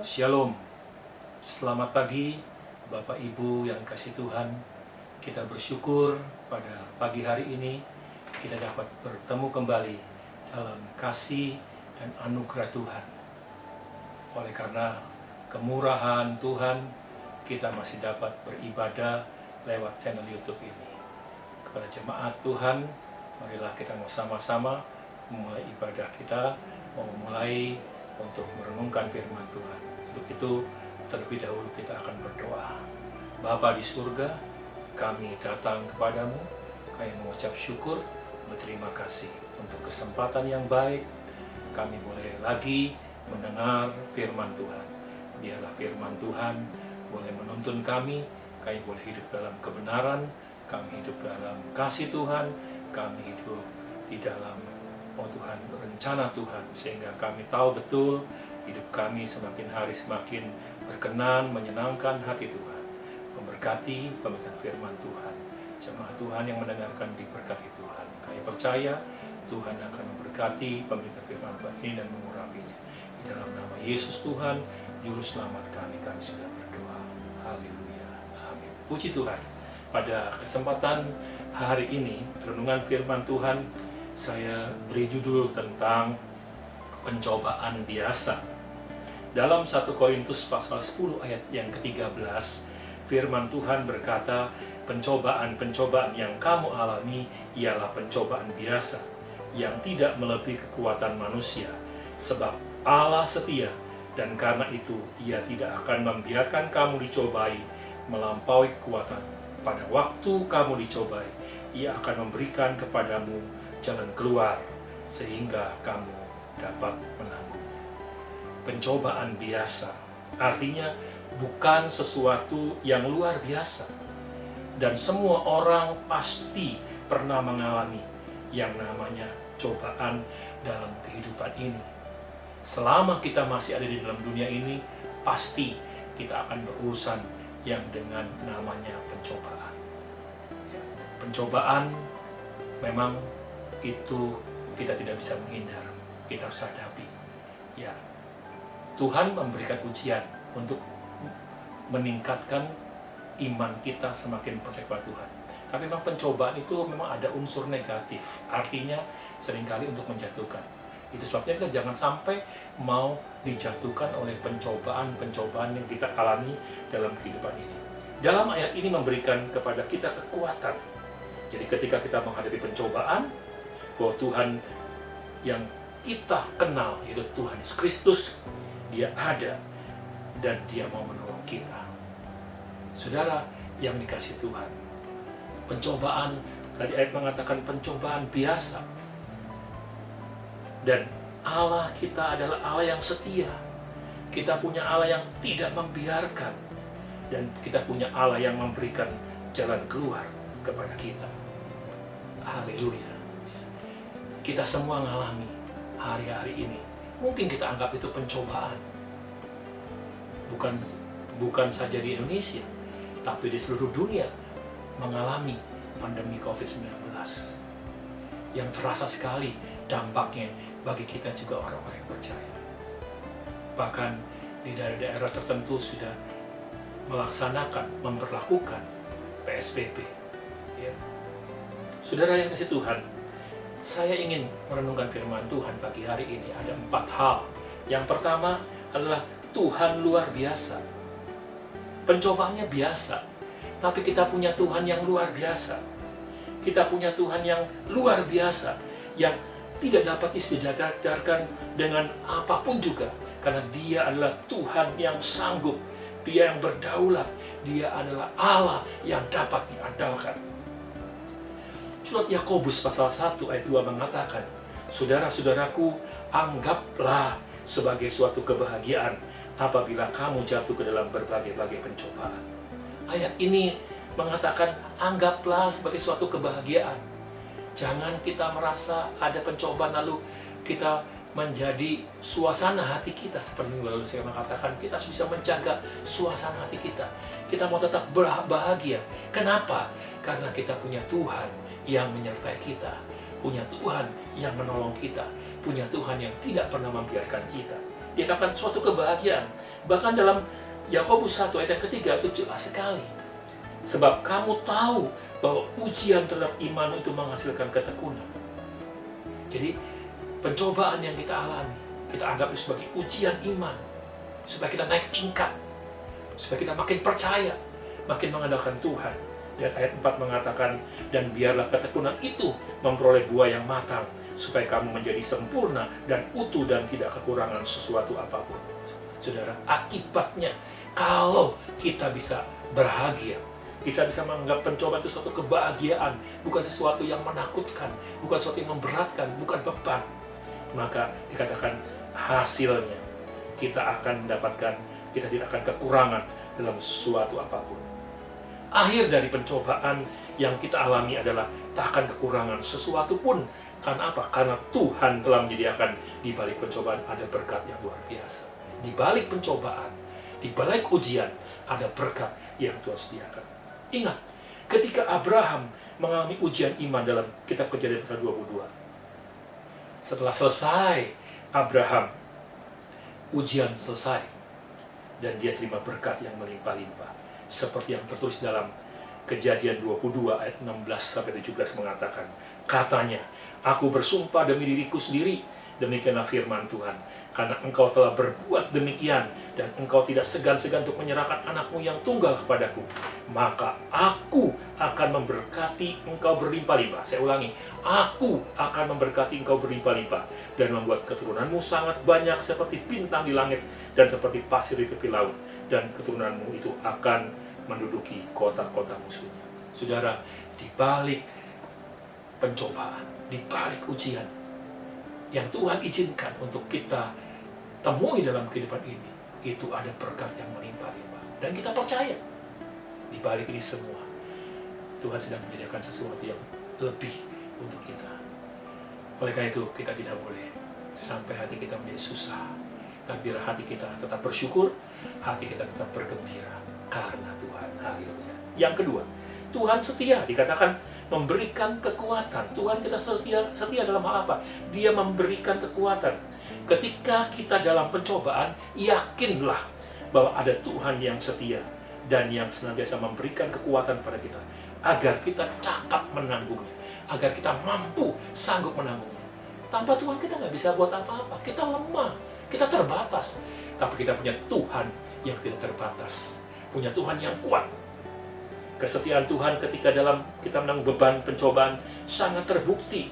Shalom, selamat pagi Bapak Ibu yang kasih Tuhan. Kita bersyukur pada pagi hari ini kita dapat bertemu kembali dalam kasih dan anugerah Tuhan. Oleh karena kemurahan Tuhan, kita masih dapat beribadah lewat channel YouTube ini. Kepada jemaat Tuhan, marilah kita mau sama-sama memulai ibadah kita, mau mulai untuk merenungkan firman Tuhan. Untuk itu, terlebih dahulu kita akan berdoa. Bapa di surga, kami datang kepadamu, kami mengucap syukur, berterima kasih untuk kesempatan yang baik. Kami boleh lagi mendengar firman Tuhan. Biarlah firman Tuhan boleh menuntun kami boleh hidup dalam kebenaran, kami hidup dalam kasih Tuhan, kami hidup di dalam Tuhan, rencana Tuhan, sehingga kami tahu betul hidup kami semakin hari semakin berkenan, menyenangkan hati Tuhan. Memberkati pemberitaan firman Tuhan. Jemaat Tuhan yang mendengarkan diberkati Tuhan. Kami percaya Tuhan akan memberkati pemberitaan firman Tuhan ini dan mengurapinya. Di dalam nama Yesus Tuhan, Juru Selamat kami sudah berdoa. Haleluya. Amin. Puji Tuhan. Pada kesempatan hari ini, renungan firman Tuhan saya beri judul tentang pencobaan biasa. Dalam 1 Korintus pasal 10 ayat yang ke-13, firman Tuhan berkata, pencobaan-pencobaan yang kamu alami ialah pencobaan biasa, yang tidak melebihi kekuatan manusia. Sebab Allah setia, dan karena itu Ia tidak akan membiarkan kamu dicobai melampaui kekuatan. Pada waktu kamu dicobai, Ia akan memberikan kepadamu jalan keluar sehingga kamu dapat menanggung. Pencobaan biasa artinya bukan sesuatu yang luar biasa, dan semua orang pasti pernah mengalami yang namanya cobaan dalam kehidupan ini. Selama kita masih ada di dalam dunia ini, pasti kita akan berurusan yang dengan namanya pencobaan. Pencobaan memang itu kita tidak bisa menghindar, kita harus hadapi. Ya, Tuhan memberikan ujian untuk meningkatkan iman kita semakin percaya pada Tuhan. Tapi memang pencobaan itu memang ada unsur negatif, artinya seringkali untuk menjatuhkan. Itu sebabnya kita jangan sampai mau dijatuhkan oleh pencobaan-pencobaan yang kita alami dalam kehidupan ini. Dalam ayat ini memberikan kepada kita kekuatan. Jadi ketika kita menghadapi pencobaan, bahwa Tuhan yang kita kenal, yaitu Tuhan Yesus Kristus, Dia ada dan Dia mau menolong kita. Saudara yang dikasihi Tuhan, pencobaan, tadi ayat mengatakan pencobaan biasa. Dan Allah kita adalah Allah yang setia. Kita punya Allah yang tidak membiarkan. Dan kita punya Allah yang memberikan jalan keluar kepada kita. Haleluya. Kita semua mengalami hari-hari ini. Mungkin kita anggap itu pencobaan. Bukan saja di Indonesia, tapi di seluruh dunia mengalami pandemi COVID-19. Yang terasa sekali dampaknya bagi kita juga orang-orang yang percaya. Bahkan di daerah-daerah tertentu sudah memperlakukan PSBB. Ya. Saudara yang kasih Tuhan, saya ingin merenungkan firman Tuhan pagi hari ini. Ada 4 hal. Yang pertama adalah Tuhan luar biasa. Pencobaannya biasa, tapi kita punya Tuhan yang luar biasa. Kita punya Tuhan yang luar biasa, yang tidak dapat disejajarkan dengan apapun juga. Karena Dia adalah Tuhan yang sanggup, Dia yang berdaulat, Dia adalah Allah yang dapat diandalkan. Surat Yakobus pasal 1 ayat 2 mengatakan, saudara-saudaraku, anggaplah sebagai suatu kebahagiaan apabila kamu jatuh ke dalam berbagai-bagai pencobaan. Ayat ini mengatakan, anggaplah sebagai suatu kebahagiaan. Jangan kita merasa ada pencobaan lalu kita menjadi suasana hati kita. Seperti lalu saya mengatakan, kita harus bisa menjaga suasana hati kita. Kita mau tetap bahagia. Kenapa? Karena kita punya Tuhan yang menyertai kita, punya Tuhan yang menolong kita, punya Tuhan yang tidak pernah membiarkan kita. dikatakan suatu kebahagiaan. Bahkan dalam Yakobus 1 ayat yang ketiga itu jelas sekali. Sebab kamu tahu bahwa ujian terhadap iman itu menghasilkan ketekunan. Jadi pencobaan yang kita alami, kita anggap itu sebagai ujian iman. Supaya kita naik tingkat. Supaya kita makin percaya, makin mengandalkan Tuhan. Dan ayat 4 mengatakan, dan biarlah ketekunan itu memperoleh buah yang matang, supaya kamu menjadi sempurna dan utuh dan tidak kekurangan sesuatu apapun. Saudara, akibatnya kalau kita bisa bahagia, kita bisa menganggap pencobaan itu suatu kebahagiaan, bukan sesuatu yang menakutkan, bukan sesuatu yang memberatkan, bukan beban, maka dikatakan hasilnya kita akan mendapatkan, kita tidak akan kekurangan dalam suatu apapun. Akhir dari pencobaan yang kita alami adalah tak akan kekurangan sesuatu pun. Karena apa? Karena Tuhan telah menyediakan di balik pencobaan ada berkat yang luar biasa. Di balik pencobaan, di balik ujian, ada berkat yang Tuhan sediakan. Ingat, ketika Abraham mengalami ujian iman dalam kitab Kejadian pasal 22. Setelah selesai, Abraham, ujian selesai. Dan dia terima berkat yang melimpah-limpah. Seperti yang tertulis dalam Kejadian 22 ayat 16-17 mengatakan, katanya, aku bersumpah demi diriku sendiri, demikianlah firman Tuhan, karena engkau telah berbuat demikian, dan engkau tidak segan-segan untuk menyerahkan anakmu yang tunggal kepadaku, maka aku akan memberkati engkau berlimpah-limpah. Saya ulangi, aku akan memberkati engkau berlimpah-limpah, dan membuat keturunanmu sangat banyak seperti bintang di langit, dan seperti pasir di tepi laut, dan keturunanmu itu akan menduduki kota-kota musuhnya. Saudara, di balik pencobaan, di balik ujian yang Tuhan izinkan untuk kita temui dalam kehidupan ini, itu ada berkat yang melimpah-limpah. Dan kita percaya, di balik ini semua, Tuhan sedang menyediakan sesuatu yang lebih untuk kita. Oleh karena itu, kita tidak boleh sampai hati kita menjadi susah. Tapi biar hati kita tetap bersyukur, hati kita tetap bergembira karena Tuhan. Haleluya. Yang kedua, Tuhan setia, dikatakan memberikan kekuatan. Tuhan kita setia dalam hal apa? Dia memberikan kekuatan. Ketika kita dalam pencobaan, yakinlah bahwa ada Tuhan yang setia dan yang senantiasa memberikan kekuatan pada kita agar kita cakap menanggungnya, agar kita mampu sanggup menanggungnya. Tanpa Tuhan kita nggak bisa buat apa-apa. Kita lemah, kita terbatas. Tapi kita punya Tuhan yang tidak terbatas, punya Tuhan yang kuat. Kesetiaan Tuhan ketika dalam kita menanggung beban pencobaan sangat terbukti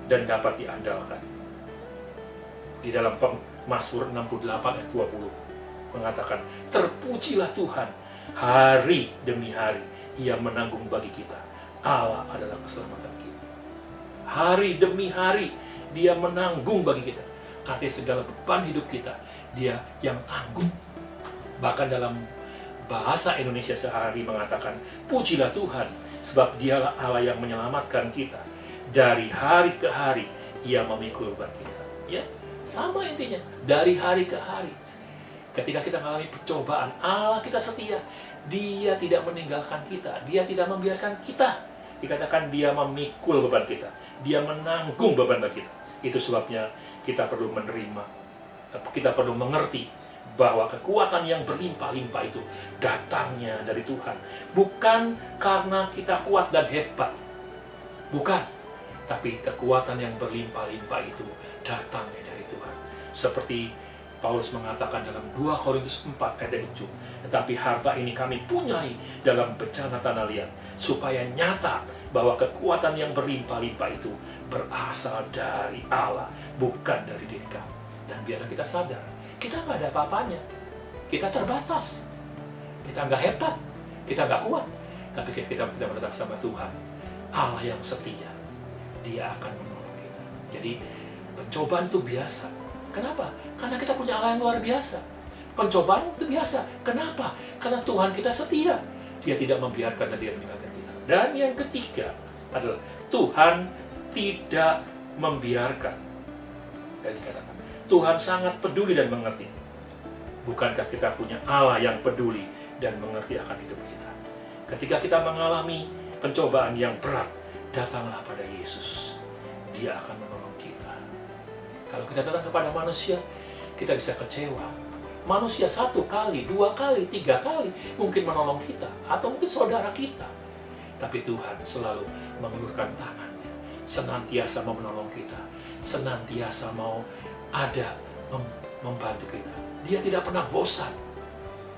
dan dapat diandalkan. Di dalam Mazmur 68 ayat 20 mengatakan, terpujilah Tuhan, hari demi hari Ia menanggung bagi kita. Allah adalah keselamatan kita. Hari demi hari Dia menanggung bagi kita. Artinya segala beban hidup kita, Dia yang tanggung. Bahkan dalam bahasa Indonesia sehari mengatakan, pujilah Tuhan, sebab Dialah Allah yang menyelamatkan kita. Dari hari ke hari, Ia memikul beban kita. Ya, sama intinya, dari hari ke hari. Ketika kita mengalami percobaan, Allah kita setia. Dia tidak meninggalkan kita, Dia tidak membiarkan kita. Dikatakan Dia memikul beban kita, Dia menanggung beban kita. Itu sebabnya kita perlu menerima, kita perlu mengerti bahwa kekuatan yang berlimpah-limpah itu datangnya dari Tuhan. Bukan karena kita kuat dan hebat. Bukan. Tapi kekuatan yang berlimpah-limpah itu datangnya dari Tuhan. Seperti Paulus mengatakan dalam 2 Korintus 4 ayat 7. Tetapi harta ini kami punyai dalam bencana tanah liat, supaya nyata bahwa kekuatan yang berlimpah-limpah itu berasal dari Allah, bukan dari diri kami. Dan biarlah kita sadar, kita nggak ada apa-apanya. Kita terbatas. Kita nggak hebat. Kita nggak kuat. Tapi kita berdatang sama Tuhan, Allah yang setia. Dia akan menolong kita. Jadi pencobaan itu biasa. Kenapa? Karena kita punya Allah yang luar biasa. Pencobaan itu biasa. Kenapa? Karena Tuhan kita setia. Dia tidak membiarkan dan tidak meninggalkan kita. Dan yang ketiga adalah Tuhan tidak membiarkan. Dan dikatakan, Tuhan sangat peduli dan mengerti. Bukankah kita punya Allah yang peduli dan mengerti akan hidup kita? Ketika kita mengalami pencobaan yang berat, datanglah pada Yesus. Dia akan menolong kita. Kalau kita datang kepada manusia, kita bisa kecewa. Manusia 1 kali, 2 kali, 3 kali mungkin menolong kita, atau mungkin saudara kita. Tapi Tuhan selalu mengulurkan tangannya, senantiasa mau menolong kita, senantiasa mau ada membantu kita. Dia tidak pernah bosan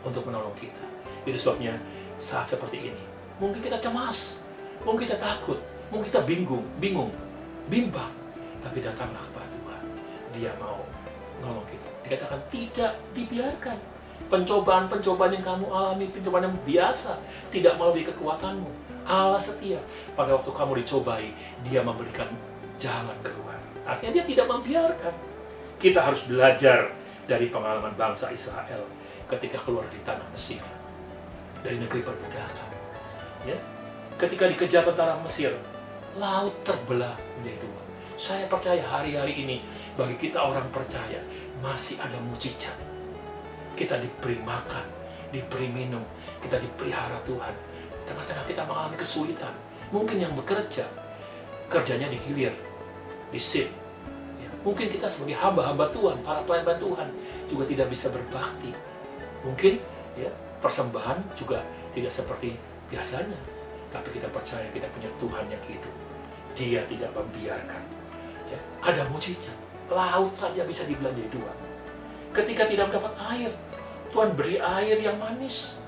untuk menolong kita. Itu sebabnya saat seperti ini, mungkin kita cemas, mungkin kita takut, mungkin kita bingung, bimbang. Tapi datanglah kepada Tuhan. Dia mau nolong kita. Dikatakan tidak dibiarkan. Pencobaan-pencobaan yang kamu alami, pencobaan yang biasa, tidak melebihi kekuatanmu. Allah setia. Pada waktu kamu dicobai, Dia memberikan jalan keluar. Artinya Dia tidak membiarkan. Kita harus belajar dari pengalaman bangsa Israel ketika keluar di tanah Mesir, dari negeri perbudakan. Ya? Ketika dikejar tentara Mesir, laut terbelah menjadi 2. Saya percaya hari-hari ini, bagi kita orang percaya, masih ada mujizat. Kita diberi makan, diberi minum, kita dipelihara Tuhan. Tengah-tengah kita mengalami kesulitan. Mungkin yang bekerja, kerjanya digilir, disip. Ya, mungkin kita sebagai hamba-hamba Tuhan, para pelayan Tuhan, juga tidak bisa berbakti. Mungkin ya, persembahan juga tidak seperti biasanya. Tapi kita percaya kita punya Tuhan yang hidup. Dia tidak membiarkan. Ya, ada mujizat. Laut saja bisa dibelah jadi 2. Ketika tidak mendapat air, Tuhan beri air yang manis.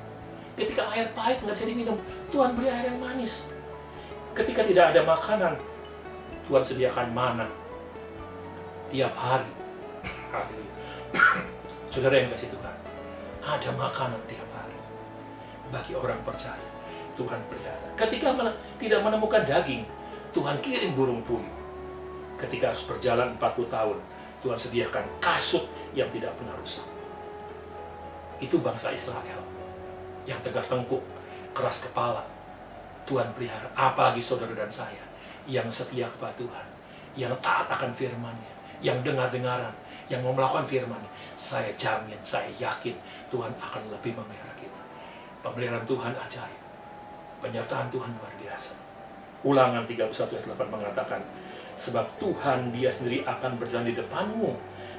Ketika air pahit nggak bisa diminum, Tuhan beri air yang manis. Ketika tidak ada makanan, Tuhan sediakan mana tiap hari. Saudara yang kasih Tuhan, ada makanan tiap hari. Bagi orang percaya, Tuhan pelihara. Ketika tidak menemukan daging, Tuhan kirim burung puyuh. Ketika harus berjalan 40 tahun, Tuhan sediakan kasut yang tidak pernah rusak. Itu bangsa Israel yang tegak tengkuk, keras kepala. Tuhan pelihara. Apalagi saudara dan saya yang setia kepada Tuhan, yang taat akan firman-Nya, yang dengar-dengaran, yang mau melakukan firman-Nya. Saya jamin, saya yakin Tuhan akan lebih memelihara kita. Pemeliharaan Tuhan ajaib. Penyertaan Tuhan luar biasa. Ulangan 31 ayat 8 mengatakan, sebab Tuhan Dia sendiri akan berjalan di depanmu.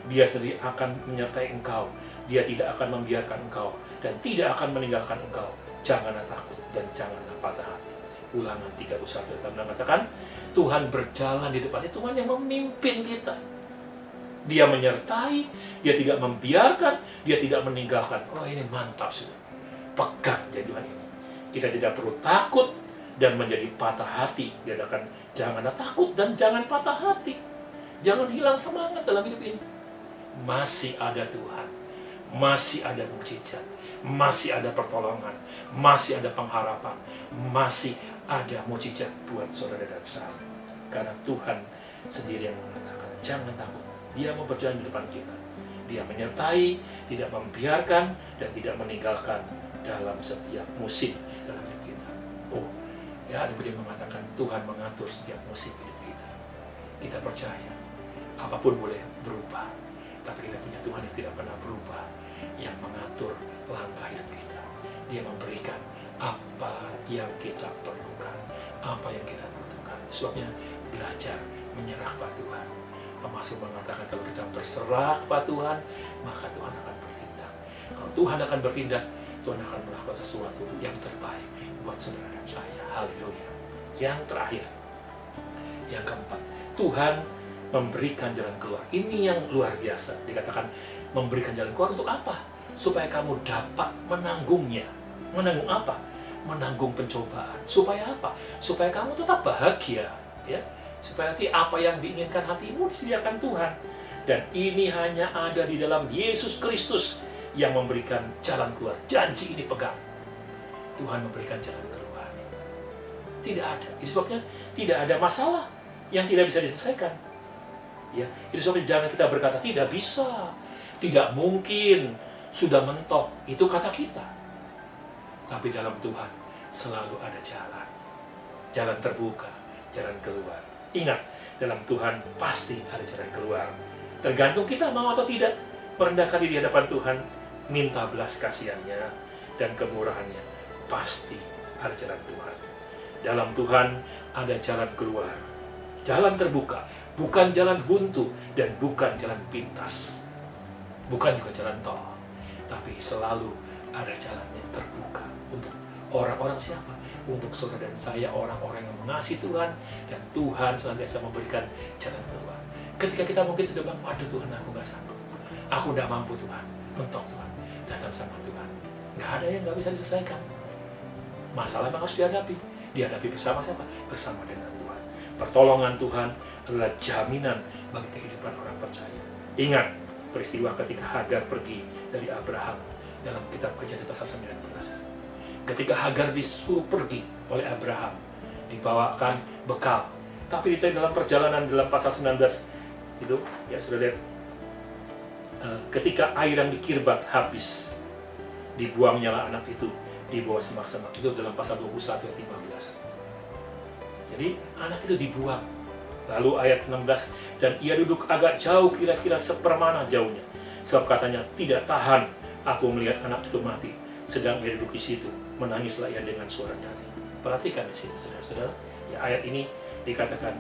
Dia sendiri akan menyertai engkau. Dia tidak akan membiarkan engkau dan tidak akan meninggalkan engkau. Janganlah takut dan janganlah patah hati. Ulangan 31 ayat 8 mengatakan, Tuhan berjalan di depan. Tuhan yang memimpin kita. Dia menyertai, Dia tidak membiarkan, Dia tidak meninggalkan. Oh, ini mantap sudah. Pegang janji Tuhan ini. Kita tidak perlu takut dan menjadi patah hati. Dia akan janganlah takut dan jangan patah hati. Jangan hilang semangat dalam hidup ini. Masih ada Tuhan. Masih ada mujizat. Masih ada pertolongan. Masih ada pengharapan. Masih ada mujizat buat saudara dan saya. Karena Tuhan sendiri yang mengatakan, jangan takut. Dia mau berjalan di depan kita. Dia menyertai, tidak membiarkan, dan tidak meninggalkan dalam setiap musim dalam hidup kita. Oh, ya, ada yang mengatakan Tuhan mengatur setiap musim hidup kita. Kita percaya apapun boleh berubah, tapi kita punya Tuhan yang tidak pernah berubah, yang mengatur langkah hidup kita. Dia memberikan apa yang kita perlukan, apa yang kita butuhkan. Sebabnya belajar menyerah pada Tuhan. Pemasmur mengatakan kalau kita berserah kepada Tuhan, maka Tuhan akan bertindak. Kalau Tuhan akan bertindak, Tuhan akan melakukan sesuatu yang terbaik buat saudara dan saya. Haleluya. Yang terakhir, yang keempat, Tuhan memberikan jalan keluar. Ini yang luar biasa. Dikatakan memberikan jalan keluar untuk apa? Supaya kamu dapat menanggungnya. Menanggung apa? Menanggung pencobaan. Supaya apa? Supaya kamu tetap bahagia, ya. Supaya nanti apa yang diinginkan hatimu disediakan Tuhan. Dan ini hanya ada di dalam Yesus Kristus yang memberikan jalan keluar. Janji ini pegang. Tuhan memberikan jalan keluar. Tidak ada. Itu sebabnya tidak ada masalah yang tidak bisa diselesaikan. Ya, itu sebabnya jangan kita berkata tidak bisa, tidak mungkin, sudah mentok. Itu kata kita. Tapi dalam Tuhan selalu ada jalan. Jalan terbuka, jalan keluar. Ingat, dalam Tuhan pasti ada jalan keluar. Tergantung kita mau atau tidak merendahkan diri di hadapan Tuhan, minta belas kasihannya dan kemurahannya. Pasti ada jalan Tuhan. Dalam Tuhan ada jalan keluar. Jalan terbuka, bukan jalan buntu dan bukan jalan pintas. bukan juga jalan tol, tapi selalu ada jalan yang terbuka untuk orang-orang siapa? Untuk saudara dan saya, orang-orang yang mengasihi Tuhan, dan Tuhan senantiasa memberikan jalan keluar. Ketika kita mungkin sudah bilang, waduh Tuhan, aku nggak sanggup, aku nggak mampu Tuhan, mentok Tuhan, datang sama Tuhan. Nggak ada yang nggak bisa diselesaikan. Masalah yang harus dihadapi bersama siapa? Bersama dengan Tuhan. Pertolongan Tuhan adalah jaminan bagi kehidupan orang percaya. Ingat peristiwa ketika Hagar pergi dari Abraham dalam kitab Kejadian pasal 19. Ketika Hagar disuruh pergi oleh Abraham, dibawakan bekal. Tapi di dalam perjalanan dalam pasal 19 itu, ya sudah lihat, ketika air yang di Kirbat habis, dibuangnya lah anak itu di bawah semak-semak. Itu dalam pasal 21 ayat 15. Jadi anak itu dibuang. Lalu ayat 16, dan ia duduk agak jauh, kira-kira sepermana jauhnya. Sebab katanya, tidak tahan aku melihat anak itu mati. Sedang ia duduk di situ, menangislah ia dengan suara nyaring. Perhatikan di sini, saudara-saudara. Ya, ayat ini dikatakan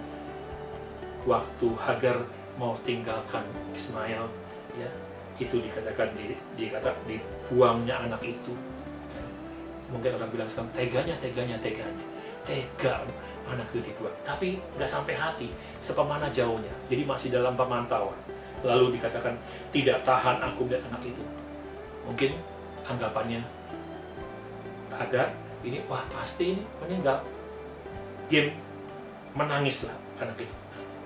waktu Hagar mau tinggalkan Ismail, ya, itu dikatakan dibuangnya anak itu. Ya. Mungkin orang bilang sekarang tega anak itu dibuang. Tapi nggak sampai hati, sepemana jauhnya. Jadi masih dalam pemantauan. Lalu dikatakan tidak tahan aku melihat anak itu. Mungkin anggapannya Hagar ini, wah pasti ini meninggal. Game menangislah anak itu.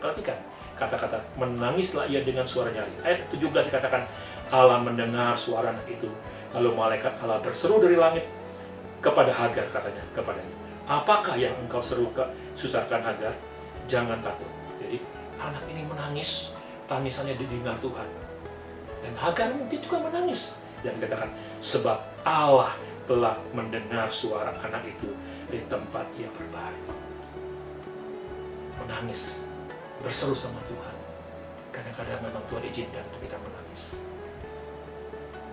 Perhatikan kata-kata menangislah ia dengan suara nyaring. Ayat 17 dikatakan Allah mendengar suara anak itu. Lalu malaikat Allah berseru dari langit kepada Hagar, katanya kepadanya, apakah yang engkau susahkan Hagar? Jangan takut. Jadi anak ini menangis, tangisannya didengar Tuhan. Dan Hagar mungkin juga menangis. Dan dikatakan sebab Allah telah mendengar suara anak itu di tempat ia berbaring. Menangis, berseru sama Tuhan. Kadang-kadang memang Tuhan izinkan untuk kita menangis.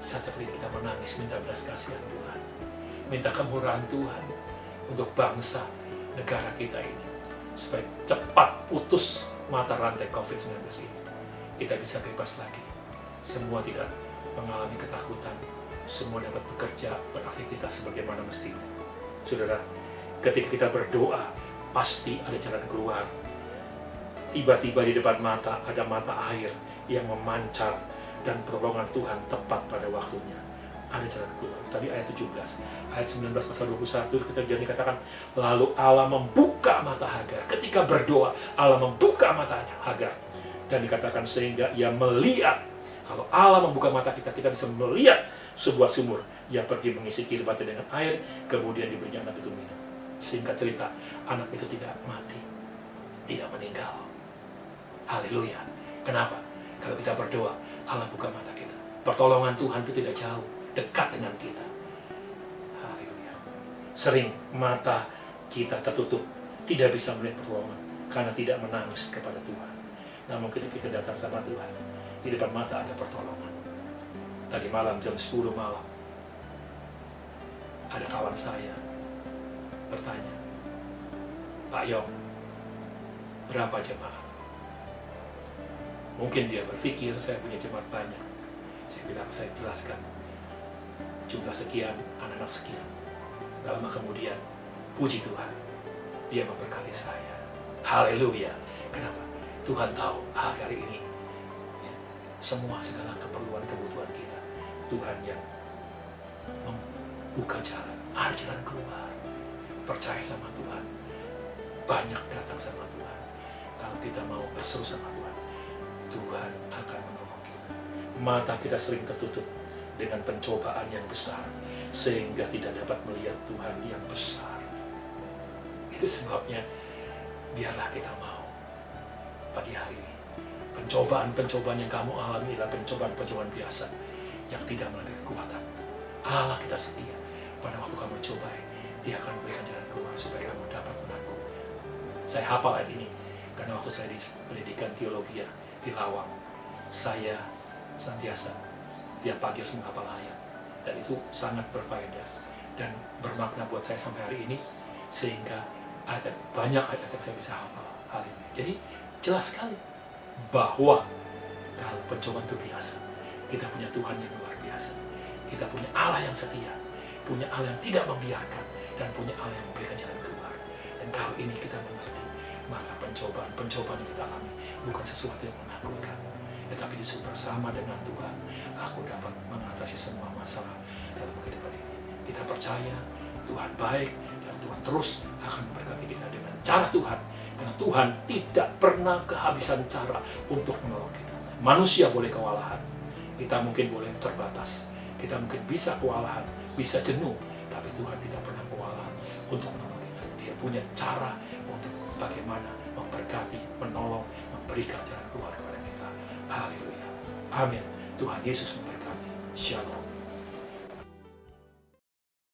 Saat kita menangis, minta belas kasihan Tuhan, minta kemurahan Tuhan untuk bangsa, negara kita ini, supaya cepat putus mata rantai COVID-19 ini. Kita bisa bebas lagi. Semua tidak mengalami ketakutan. Semua dapat bekerja, beraktivitas sebagaimana mestinya. Saudara, ketika kita berdoa, pasti ada jalan keluar. Tiba-tiba di depan mata ada mata air yang memancar, dan pertolongan Tuhan tepat pada waktunya. Ada jalan keluar. Tadi ayat 17, ayat 19 pasal 21 kita jadi katakan, lalu Allah membuka mata Hagar. Ketika berdoa, Allah membuka matanya Hagar. Dan dikatakan sehingga ia melihat. Kalau Allah membuka mata kita, kita bisa melihat sebuah sumur. Ia pergi mengisi kirbatnya dengan air, kemudian diberinya anak itu minum. Singkat cerita, anak itu tidak mati, tidak meninggal. Haleluya. Kenapa? Kalau kita berdoa, Allah buka mata kita. Pertolongan Tuhan itu tidak jauh, dekat dengan kita. Haleluya. Sering mata kita tertutup, tidak bisa melihat pertolongan, karena tidak menangis kepada Tuhan. Namun ketika kita datang sama Tuhan, di depan mata ada pertolongan. Tadi malam jam 10 malam, ada kawan saya bertanya, Pak Yong, berapa jemaat? Mungkin dia berpikir saya punya jemaat banyak. Saya bilang, saya jelaskan, jumlah sekian, anak-anak sekian. Gak lama kemudian, puji Tuhan, dia memberkati saya. Haleluya. Kenapa? Tuhan tahu hari ini, ya, semua segala keperluan kebutuhan kita, Tuhan yang membuka jalan, ada jalan keluar. Percaya sama Tuhan, banyak datang sama Tuhan. Kalau kita mau berseru sama Tuhan, Tuhan akan menolong kita. Mata kita sering tertutup dengan pencobaan yang besar, sehingga tidak dapat melihat Tuhan yang besar. Itu sebabnya, biarlah kita mau pagi hari ini, pencobaan-pencobaan yang kamu alami adalah pencobaan-pencobaan biasa yang tidak melalui kekuatan. Allah kita setia. Pada waktu kamu coba, Dia akan memberikan jalan keluar supaya kamu dapat menanggung. Saya hafal ayat ini karena waktu saya di pendidikan teologi di Lawang, saya senantiasa tiap pagi harus menghafal ayat, dan itu sangat berfaedah dan bermakna buat saya sampai hari ini, sehingga ada banyak ayat yang saya bisa hafal hari ini. Jadi jelas sekali bahwa kalau pencobaan itu biasa, Kita punya Tuhan yang luar biasa. Kita punya Allah yang setia, punya Allah yang tidak membiarkan, dan punya Allah yang memberikan jalan keluar. Dan kalau ini kita mengerti, maka pencobaan yang kita alami bukan sesuatu yang menakutkan, tetapi justru bersama dengan Tuhan, aku dapat mengatasi semua masalah dalam kehidupan ini. Kita percaya Tuhan baik, dan Tuhan terus akan memberkati kita dengan cara Tuhan. Karena Tuhan tidak pernah kehabisan cara untuk menolong kita. Manusia boleh kewalahan, kita mungkin boleh terbatas, kita mungkin bisa kewalahan, bisa jenuh, tapi Tuhan tidak pernah kewalahan untuk menolong kita. Dia punya cara untuk bagaimana memberkati, menolong, memberikan jalan keluar kepada kita. Haleluya. Amin. Tuhan Yesus memberkati. Shalom.